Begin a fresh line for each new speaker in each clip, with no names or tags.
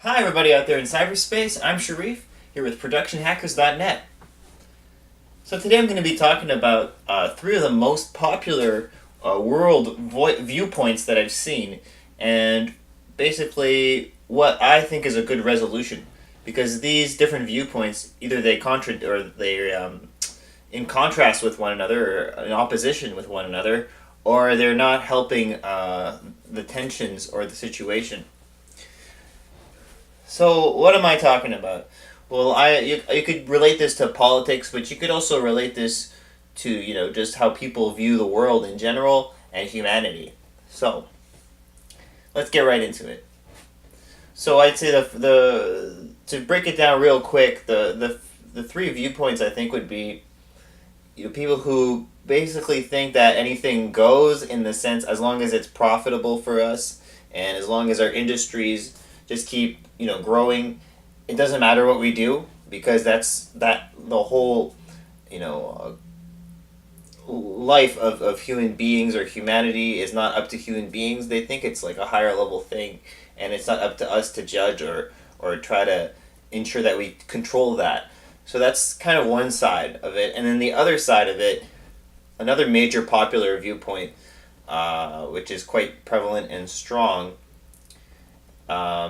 Hi, everybody out there in cyberspace. I'm Sharif, here with ProductionHackers.net. So today I'm going to be talking about three of the most popular viewpoints that I've seen, and basically what I think is a good resolution. Because these different viewpoints, either they or they're in contrast with one another, or in opposition with one another, or they're not helping the tensions or the situation. So what am I talking about? Well, you could relate this to politics, but you could also relate this to just how people view the world in general and humanity. So let's get right into it. So I'd say the to break it down real quick, the three viewpoints I think would be people who basically think that anything goes, in the sense as long as it's profitable for us and as long as our industries just keep growing, it doesn't matter what we do, because that the whole you know life of human beings or humanity is not up to human beings. They think it's like a higher level thing, and it's not up to us to judge or try to ensure that we control that. So that's kind of one side of it. And then the other side of it, another major popular viewpoint, which is quite prevalent and strong,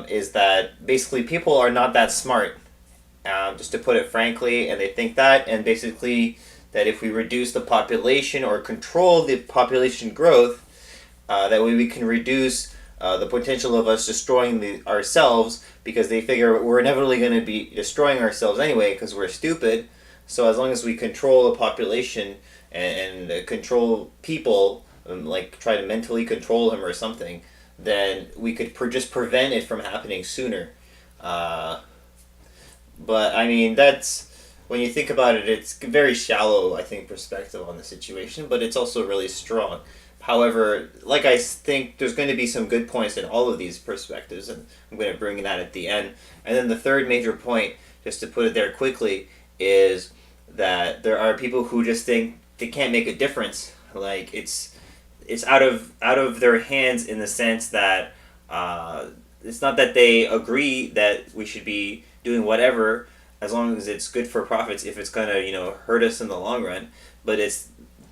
is that basically people are not that smart, just to put it frankly, and they think that, and basically that if we reduce the population or control the population growth, that way we can reduce the potential of us destroying ourselves, because they figure we're inevitably going to be destroying ourselves anyway because we're stupid. So as long as we control the population and control people, like try to mentally control them or something, then we could just prevent it from happening sooner. But I mean, that's, when you think about it, it's very shallow, I think, perspective on the situation, but it's also really strong. However, like, I think there's going to be some good points in all of these perspectives, and I'm going to bring that at the end. And then the third major point, just to put it there quickly, is that there are people who just think they can't make a difference. Like, it's out of their hands, in the sense that it's not that they agree that we should be doing whatever as long as it's good for profits, if it's gonna hurt us in the long run. But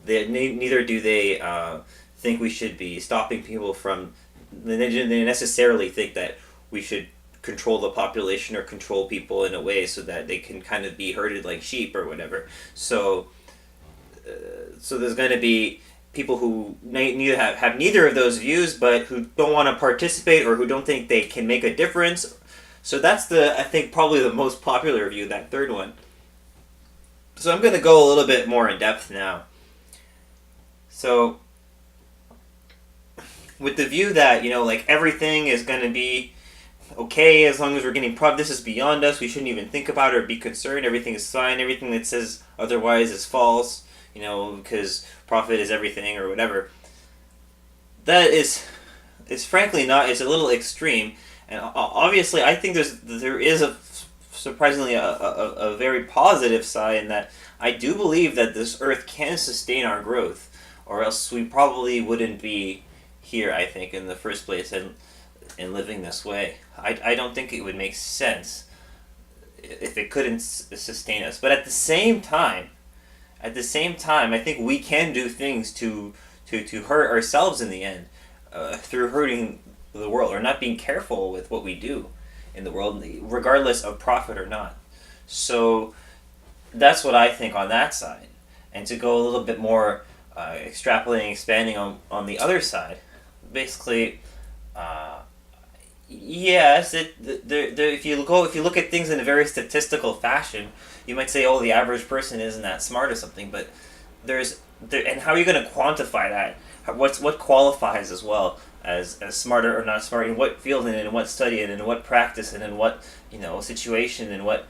neither do they think we should be stopping people from. They necessarily think that we should control the population or control people in a way so that they can kind of be herded like sheep or whatever. So there's going to be people who neither have neither of those views, but who don't want to participate or who don't think they can make a difference. So that's I think, probably the most popular view, that third one. So I'm going to go a little bit more in depth now. So with the view that, like, everything is going to be okay as long as we're getting profit, this is beyond us, we shouldn't even think about it or be concerned, everything is fine, everything that says otherwise is false, because profit is everything or whatever. That is frankly not, it's a little extreme. And obviously, I think there is surprisingly a very positive side, in that I do believe that this earth can sustain our growth, or else we probably wouldn't be here, I think, in the first place, and living this way. I don't think it would make sense if it couldn't sustain us. But at the same time, I think we can do things to hurt ourselves in the end, through hurting the world, or not being careful with what we do in the world, regardless of profit or not. So that's what I think on that side. And to go a little bit more extrapolating, expanding on the other side, basically, yes, if you look at things in a very statistical fashion, you might say, oh, the average person isn't that smart or something, but and how are you going to quantify that? What qualifies as well as smarter or not smart, in what field and in what study and in what practice and in what situation, and what,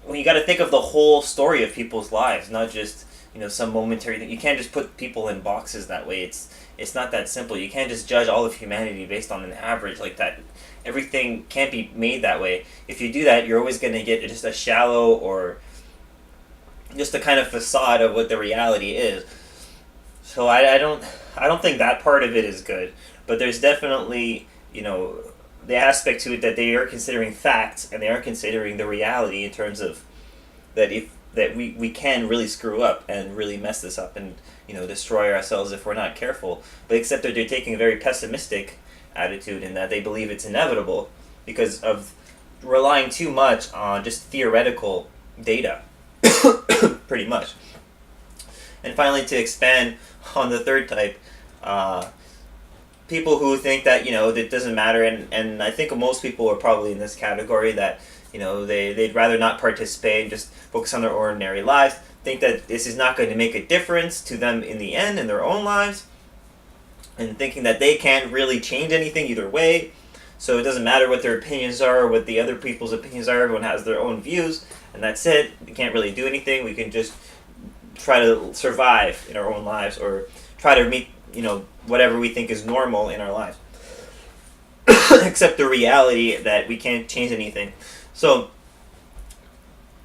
when you got to think of the whole story of people's lives, not just some momentary thing. You can't just put people in boxes that way. It's not that simple. You can't just judge all of humanity based on an average like that. Everything can't be made that way. If you do that, you're always going to get just a shallow, or just a kind of facade of what the reality is. So I don't I don't think that part of it is good, but there's definitely, the aspect to it that they are considering facts and they are considering the reality in terms of that we can really screw up and really mess this up and destroy ourselves if we're not careful. But except that they're taking a very pessimistic attitude in that they believe it's inevitable because of relying too much on just theoretical data, pretty much. And finally, to expand on the third type, people who think that that doesn't matter, and I think most people are probably in this category that they'd rather not participate and just focus on their ordinary lives, think that this is not going to make a difference to them in the end in their own lives, and thinking that they can't really change anything either way, so it doesn't matter what their opinions are or what the other people's opinions are. Everyone has their own views, and that's it. We can't really do anything. We can just try to survive in our own lives or try to meet whatever we think is normal in our lives. Except the reality that we can't change anything. So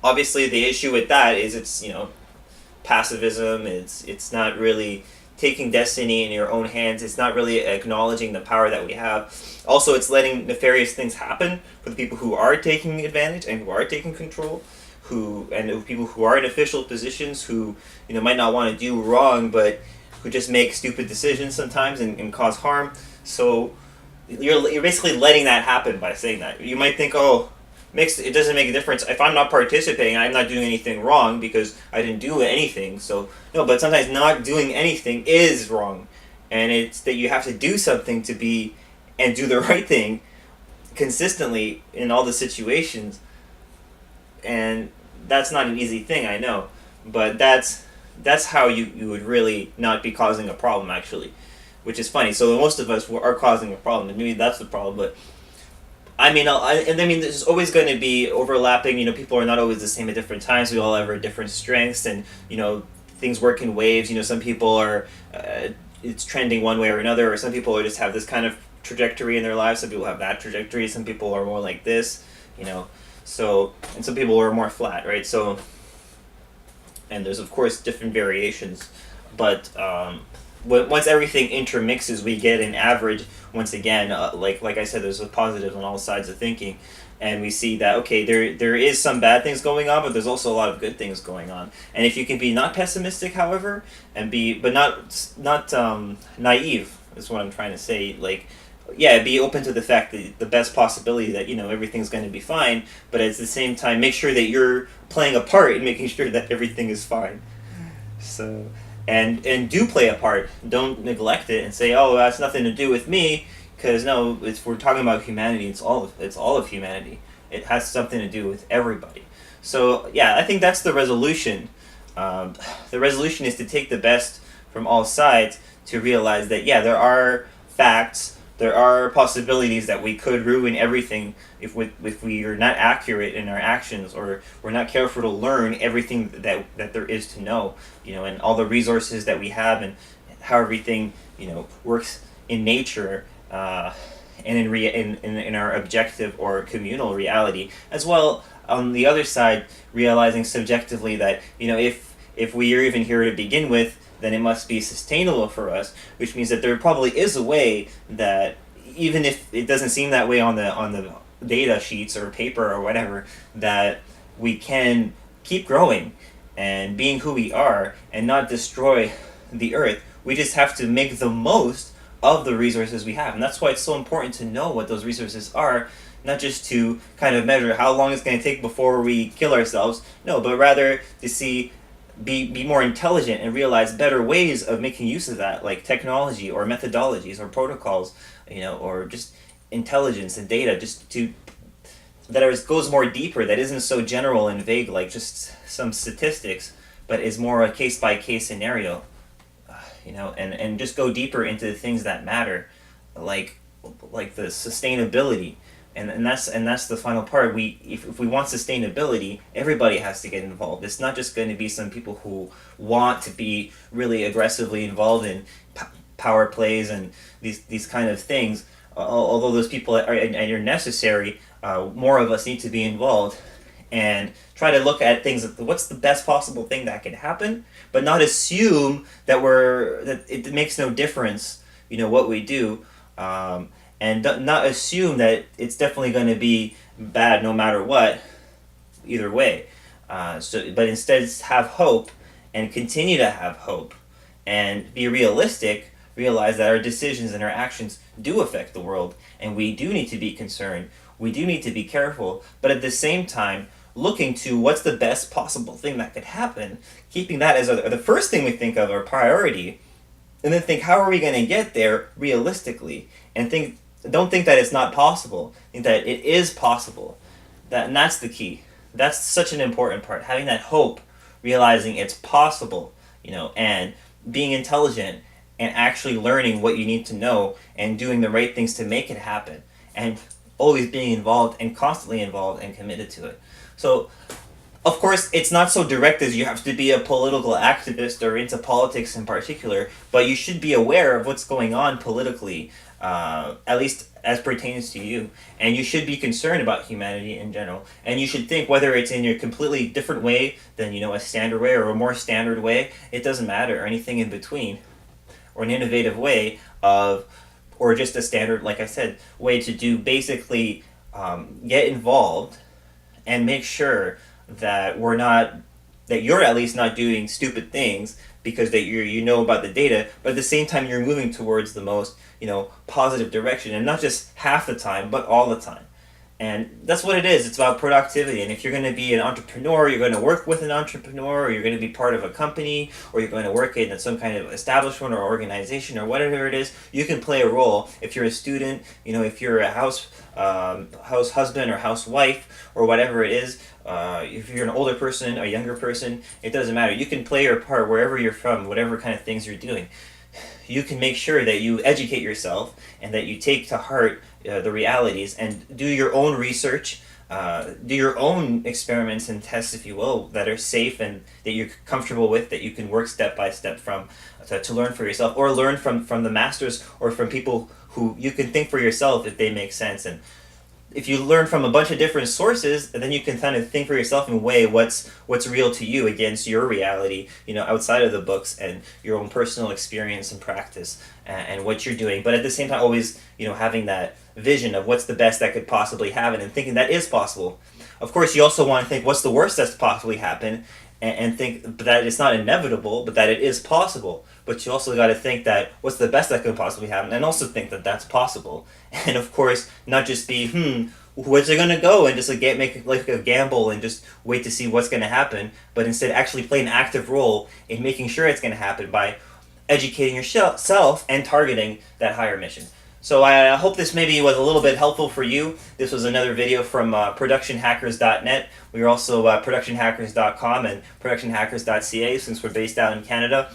obviously the issue with that is it's pacifism. It's not really taking destiny in your own hands. It's not really acknowledging the power that we have. Also, it's letting nefarious things happen for the people who are taking advantage and who are taking control, and people who are in official positions who might not want to do wrong, but who just make stupid decisions sometimes and cause harm. So you're basically letting that happen by saying that. You might think, it doesn't make a difference. If I'm not participating, I'm not doing anything wrong because I didn't do anything. So no, but sometimes not doing anything is wrong. And it's that you have to do something to be and do the right thing consistently in all the situations. And that's not an easy thing, I know. But that's how you would really not be causing a problem, actually. Which is funny. So most of us are causing a problem, and maybe that's the problem, but there's always going to be overlapping. People are not always the same at different times. We all have different strengths, and things work in waves. Some people are it's trending one way or another, or some people just have this kind of trajectory in their lives. Some people have that trajectory. Some people are more like this. So, and some people are more flat, right? So, and there's of course different variations, but once everything intermixes, we get an average. Once again, like I said, there's a positives on all sides of thinking, and we see that okay, there is some bad things going on, but there's also a lot of good things going on. And if you can be not pessimistic, however, but not naive, is what I'm trying to say. Be open to the fact that the best possibility that everything's going to be fine, but at the same time, make sure that you're playing a part in making sure that everything is fine. So. And do play a part. Don't neglect it and say, "Oh, that's nothing to do with me," because no, we're talking about humanity. It's all of humanity. It has something to do with everybody. So yeah, I think that's the resolution. The resolution is to take the best from all sides to realize that there are facts, there are possibilities that we could ruin everything if we are not accurate in our actions, or we're not careful to learn everything that there is to know, and all the resources that we have, and how everything works in nature, and in our objective or communal reality as well. On the other side, realizing subjectively that if we are even here to begin with, then it must be sustainable for us, which means that there probably is a way that, even if it doesn't seem that way on the data sheets or paper or whatever, that we can keep growing and being who we are and not destroy the earth. We just have to make the most of the resources we have. And that's why it's so important to know what those resources are, not just to kind of measure how long it's going to take before we kill ourselves, no, but rather to be more intelligent and realize better ways of making use of that, like technology or methodologies or protocols, or just intelligence and data, just goes more deeper, that isn't so general and vague like just some statistics, but is more a case by case scenario, and just go deeper into the things that matter, like the sustainability. And that's the final part. If we want sustainability, everybody has to get involved. It's not just going to be some people who want to be really aggressively involved in power plays and these kind of things. Although those people are necessary, more of us need to be involved. and try to look at things, what's the best possible thing that could happen, but not assume that it makes no difference, what we do, and not assume that it's definitely going to be bad no matter what, either way. But instead have hope and continue to have hope and be realistic, realize that our decisions and our actions do affect the world, and we do need to be concerned. We do need to be careful, but at the same time, looking to what's the best possible thing that could happen, keeping that as the first thing we think of, our priority, and then think, how are we going to get there realistically? And don't think that it's not possible. Think that it is possible. And that's the key. That's such an important part. Having that hope, realizing it's possible, and being intelligent and actually learning what you need to know and doing the right things to make it happen, and always being involved and constantly involved and committed to it. So, of course, it's not so direct as you have to be a political activist or into politics in particular, but you should be aware of what's going on politically, at least as pertains to you. And you should be concerned about humanity in general. And you should think whether it's in a completely different way than, a standard way or a more standard way, it doesn't matter, or anything in between, or an innovative way or just a standard, like I said, way to do basically get involved and make sure that you're at least not doing stupid things because that you know about the data, but at the same time you're moving towards the most positive direction, and not just half the time but all the time. And that's what it is. It's about productivity. And if you're going to be an entrepreneur, you're going to work with an entrepreneur, or you're going to be part of a company, or you're going to work in some kind of establishment or organization or whatever it is, you can play a role. If you're a student, if you're a house husband or housewife or whatever it is, if you're an older person, a younger person, it doesn't matter. You can play your part wherever you're from, whatever kind of things you're doing. You can make sure that you educate yourself and that you take to heart the realities and do your own research, do your own experiments and tests, if you will, that are safe and that you're comfortable with, that you can work step by step from to learn for yourself, or learn from the masters or from people who you can think for yourself if they make sense. And if you learn from a bunch of different sources, then you can kind of think for yourself and weigh what's real to you against your reality, outside of the books and your own personal experience and practice and what you're doing. But at the same time, always, having that vision of what's the best that could possibly happen and thinking that is possible. Of course, you also want to think what's the worst that's possibly happen and think that it's not inevitable, but that it is possible. But you also got to think that what's the best that could possibly happen, and also think that that's possible. And of course, not just be, where's it going to go, and just make like a gamble and just wait to see what's going to happen, but instead actually play an active role in making sure it's going to happen by educating yourself and targeting that higher mission. So I hope this maybe was a little bit helpful for you. This was another video from productionhackers.net. We are also productionhackers.com and productionhackers.ca, since we're based out in Canada.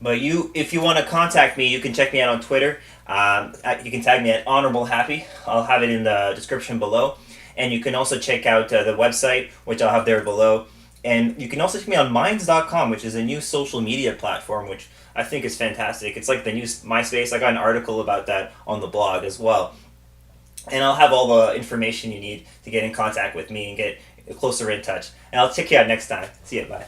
But if you want to contact me, you can check me out on Twitter. You can tag me at Honorable Happy. I'll have it in the description below. And you can also check out the website, which I'll have there below. And you can also check me on Minds.com, which is a new social media platform, which I think is fantastic. It's like the new MySpace. I got an article about that on the blog as well. And I'll have all the information you need to get in contact with me and get closer in touch. And I'll check you out next time. See ya. Bye.